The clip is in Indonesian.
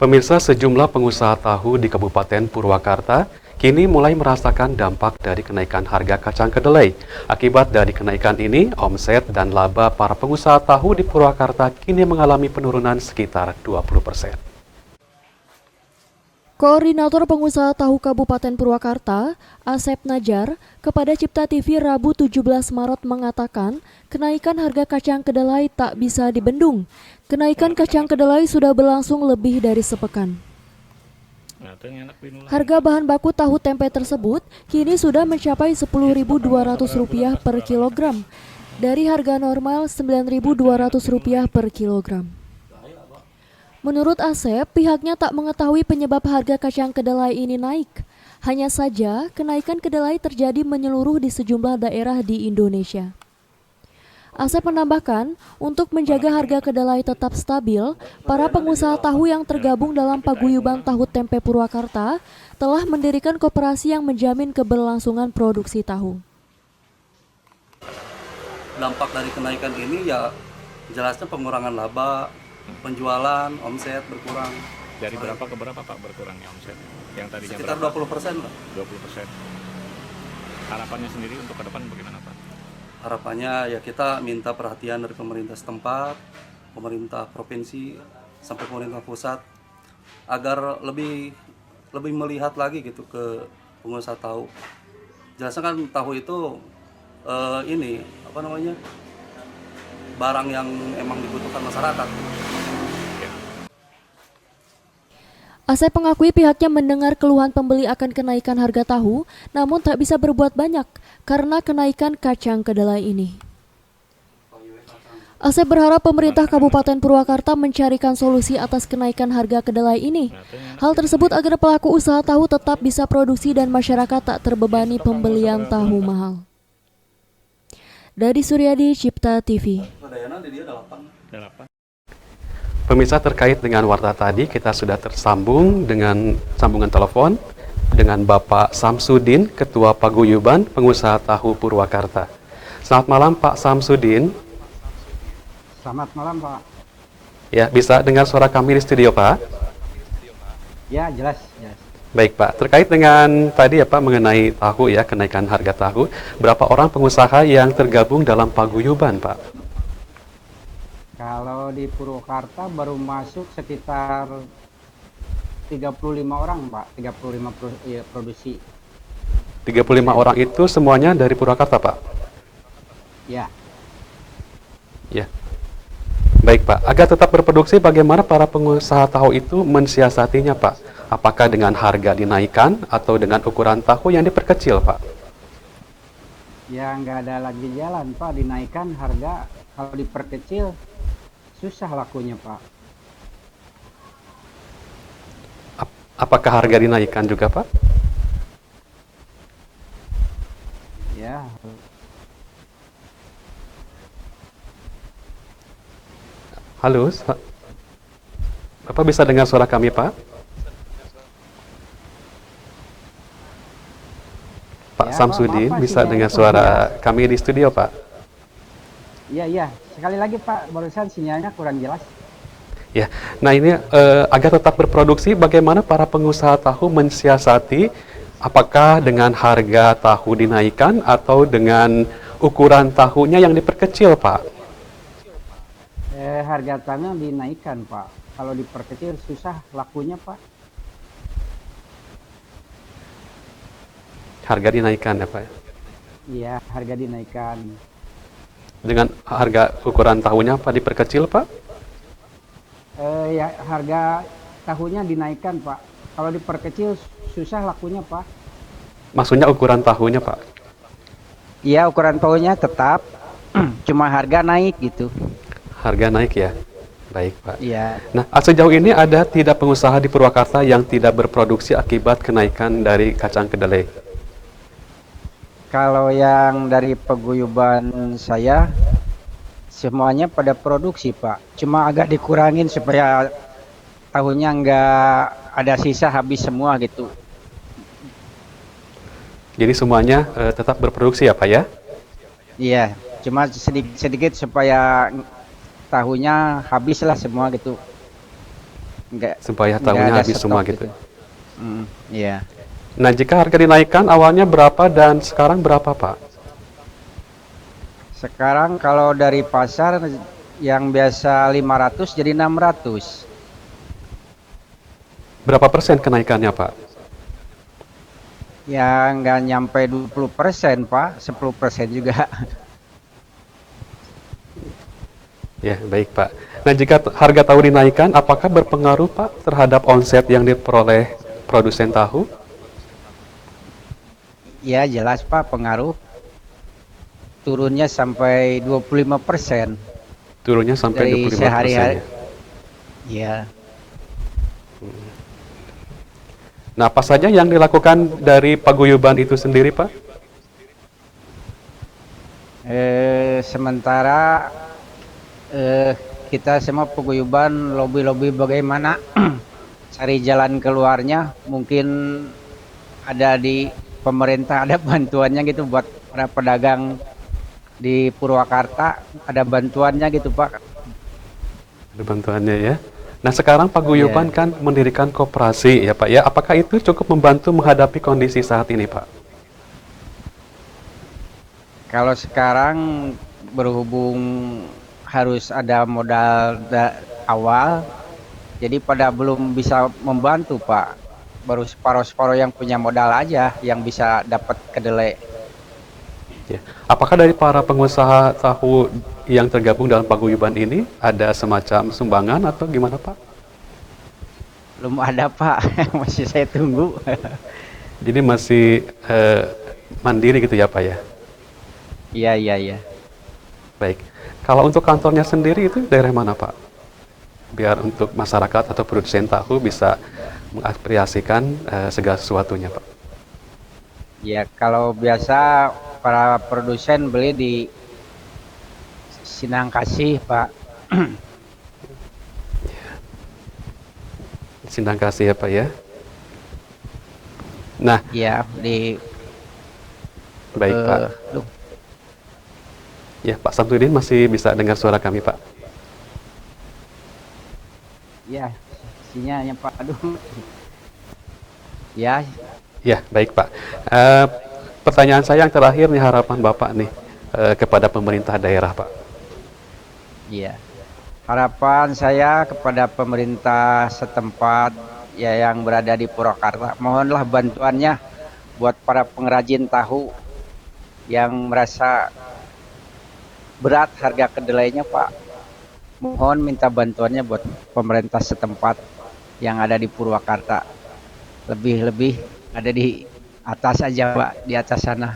Pemirsa, sejumlah pengusaha tahu di Kabupaten Purwakarta kini mulai merasakan dampak dari kenaikan harga kacang kedelai. Akibat dari kenaikan ini, omset dan laba para pengusaha tahu di Purwakarta kini mengalami penurunan sekitar 20%. Koordinator Pengusaha Tahu Kabupaten Purwakarta, Asep Najar, kepada Cipta TV Rabu 17 Maret mengatakan, kenaikan harga kacang kedelai tak bisa dibendung. Kenaikan kacang kedelai sudah berlangsung lebih dari sepekan. Harga bahan baku tahu tempe tersebut kini sudah mencapai Rp10.200 per kilogram, dari harga normal Rp9.200 per kilogram. Menurut Asep, pihaknya tak mengetahui penyebab harga kacang kedelai ini naik. Hanya saja, kenaikan kedelai terjadi menyeluruh di sejumlah daerah di Indonesia. Asep menambahkan, untuk menjaga harga kedelai tetap stabil, para pengusaha tahu yang tergabung dalam Paguyuban Tahu Tempe Purwakarta telah mendirikan koperasi yang menjamin keberlangsungan produksi tahu. Dampak dari kenaikan ini ya jelasnya pengurangan laba, penjualan, omset berkurang. Dari berapa ke berapa Pak berkurangnya omset? Yang tadinya sekitar berapa? 20%, Pak. 20%. Harapannya sendiri untuk ke depan bagaimana Pak? Harapannya ya kita minta perhatian dari pemerintah setempat, pemerintah provinsi sampai pemerintah pusat agar lebih melihat lagi gitu ke pengusaha tahu. Jelasnya kan tahu itu barang yang emang dibutuhkan masyarakat. Asep mengakui pihaknya mendengar keluhan pembeli akan kenaikan harga tahu, namun tak bisa berbuat banyak karena kenaikan kacang kedelai ini. Asep berharap pemerintah Kabupaten Purwakarta mencarikan solusi atas kenaikan harga kedelai ini. Hal tersebut agar pelaku usaha tahu tetap bisa produksi dan masyarakat tak terbebani pembelian tahu mahal. Dari Suryadi, Cipta TV. Pemirsa, terkait dengan warta tadi, kita sudah tersambung dengan sambungan telepon dengan Bapak Samsudin, Ketua Paguyuban Pengusaha Tahu Purwakarta. Selamat malam Pak Samsudin. Selamat malam Pak. Ya, bisa dengar suara kami di studio Pak? Ya, jelas. Baik Pak, terkait dengan tadi ya Pak mengenai tahu ya, kenaikan harga tahu, berapa orang pengusaha yang tergabung dalam Paguyuban Pak? Kalau di Purwakarta baru masuk sekitar 35 orang Pak, 35 produksi. 35 orang itu semuanya dari Purwakarta Pak? Ya. Ya. Baik Pak, agar tetap berproduksi bagaimana para pengusaha tahu itu mensiasatinya Pak? Apakah dengan harga dinaikkan atau dengan ukuran tahu yang diperkecil Pak? Ya nggak ada lagi jalan Pak, dinaikkan harga, kalau diperkecil susah lakunya Pak. Apakah harga dinaikkan juga Pak? Ya. Halo, Bapak bisa dengar suara kami Pak? Pak Ya, Samsudin Pak, bisa sinyalnya dengar kurang suara jelas. kami di studio Pak? Iya. Sekali lagi Pak, barusan sinyalnya kurang jelas. Ya, nah ini agar tetap berproduksi, bagaimana para pengusaha tahu mensiasati, apakah dengan harga tahu dinaikkan atau dengan ukuran tahunya yang diperkecil Pak? Harga tanah dinaikkan Pak, kalau diperkecil susah lakunya Pak. Harga dinaikkan ya Pak? Iya, harga dinaikkan. Dengan harga ukuran tahunya Pak diperkecil Pak? Ya harga tahunya dinaikkan Pak. Kalau diperkecil susah lakunya Pak. Maksudnya ukuran tahunya Pak? Iya, ukuran tahunya tetap, cuma harga naik gitu. Harga naik ya? Baik Pak. Iya. Nah, sejauh ini ada tidak pengusaha di Purwakarta yang tidak berproduksi akibat kenaikan dari kacang kedelai? Kalau yang dari paguyuban saya, semuanya pada produksi Pak. Cuma agak dikurangin supaya tahunya nggak ada sisa habis semua gitu. Jadi semuanya tetap berproduksi ya Pak ya? Iya, cuma sedikit supaya tahunya habislah semua gitu. nggak supaya nggak tahunya ada habis stok semua gitu. Iya. Nah, jika harga dinaikkan awalnya berapa dan sekarang berapa, Pak? Sekarang kalau dari pasar yang biasa 500 jadi 600. Berapa persen kenaikannya, Pak? Ya nggak nyampe 20%, Pak. 10% juga. Ya, baik, Pak. Nah, jika harga tahu dinaikkan, apakah berpengaruh, Pak, terhadap omset yang diperoleh produsen tahu? Ya jelas, Pak, pengaruh. Turunnya sampai 25% Turunnya sampai dari 25% sehari-hari. ya. Ya, Nah, apa saja yang dilakukan dari paguyuban itu sendiri, Pak? sementara kita semua paguyuban lobby-lobby bagaimana cari jalan keluarnya. Mungkin ada di pemerintah ada bantuannya gitu buat para pedagang di Purwakarta, ada bantuannya gitu, Pak. Ada bantuannya ya. Nah, sekarang paguyuban Iya. kan mendirikan koperasi ya, Pak ya. Apakah itu cukup membantu menghadapi kondisi saat ini, Pak? Kalau sekarang berhubung harus ada modal awal, jadi pada belum bisa membantu, Pak. Baru separuh-separuh yang punya modal aja yang bisa dapat kedelai. Ya. Apakah dari para pengusaha tahu yang tergabung dalam paguyuban ini ada semacam sumbangan atau gimana, Pak? Belum ada, Pak. Masih saya tunggu. Jadi masih mandiri gitu ya, Pak ya? Iya, iya, iya. Baik. Kalau untuk kantornya sendiri itu daerah mana, Pak? Biar untuk masyarakat atau produsen tahu bisa mengapresiasikan segala sesuatunya, Pak. Ya, kalau biasa para produsen beli di Sinangkasih, Pak. Sindang kasih ya, Pak ya. Nah, Ya, di baik, Pak. duh, Ya, Pak Samsudin masih bisa dengar suara kami, Pak. ya, sinyalnya, Pak. Aduh. Ya, Ya, baik, Pak. Pertanyaan saya yang terakhir nih, harapan Bapak nih kepada pemerintah daerah, Pak. iya. Harapan saya kepada pemerintah setempat ya yang berada di Purwakarta, mohonlah bantuannya buat para pengrajin tahu yang merasa berat harga kedelainya, Pak. Mohon minta bantuannya buat pemerintah setempat yang ada di Purwakarta. Lebih-lebih ada di atas aja, Pak, di atas sana.